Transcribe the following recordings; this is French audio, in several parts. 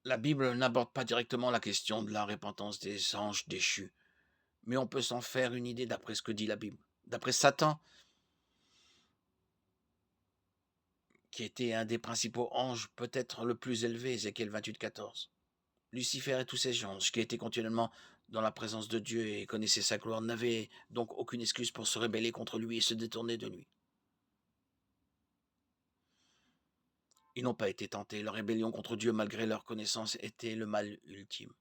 La Bible n'aborde pas directement la question de la repentance des anges déchus, mais on peut s'en faire une idée d'après ce que dit la Bible. D'après Satan, qui était un des principaux anges, peut-être le plus élevé, Ézéchiel 28,14. Lucifer et tous ces anges qui étaient continuellement dans la présence de Dieu et connaissaient sa gloire n'avaient donc aucune excuse pour se rebeller contre lui et se détourner de lui. Ils n'ont pas été tentés, leur rébellion contre Dieu malgré leur connaissance était le mal ultime.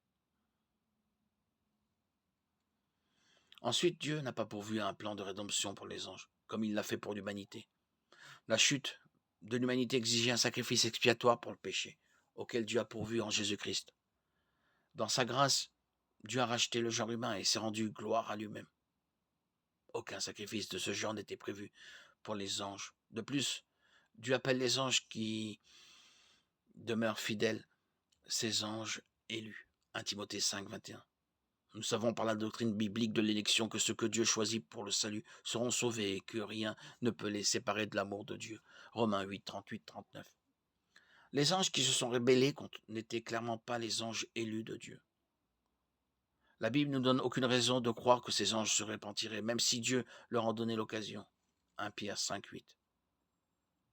Ensuite, Dieu n'a pas pourvu un plan de rédemption pour les anges, comme il l'a fait pour l'humanité. La chute de l'humanité exigeait un sacrifice expiatoire pour le péché, auquel Dieu a pourvu en Jésus-Christ. Dans sa grâce, Dieu a racheté le genre humain et s'est rendu gloire à lui-même. Aucun sacrifice de ce genre n'était prévu pour les anges. De plus, Dieu appelle les anges qui demeurent fidèles, ces anges élus. 1 Timothée 5, 21. Nous savons par la doctrine biblique de l'élection que ceux que Dieu choisit pour le salut seront sauvés et que rien ne peut les séparer de l'amour de Dieu. Romains 8, 38, 39. Les anges qui se sont rébellés n'étaient clairement pas les anges élus de Dieu. La Bible ne donne aucune raison de croire que ces anges se repentiraient, même si Dieu leur en donnait l'occasion. 1 Pierre 5, 8.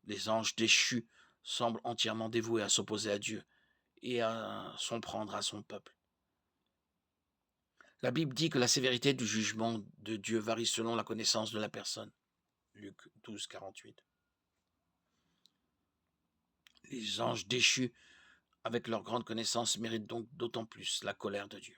Les anges déchus semblent entièrement dévoués à s'opposer à Dieu et à s'en prendre à son peuple. La Bible dit que la sévérité du jugement de Dieu varie selon la connaissance de la personne. Luc 12, 48. Les anges déchus, avec leur grande connaissance, méritent donc d'autant plus la colère de Dieu.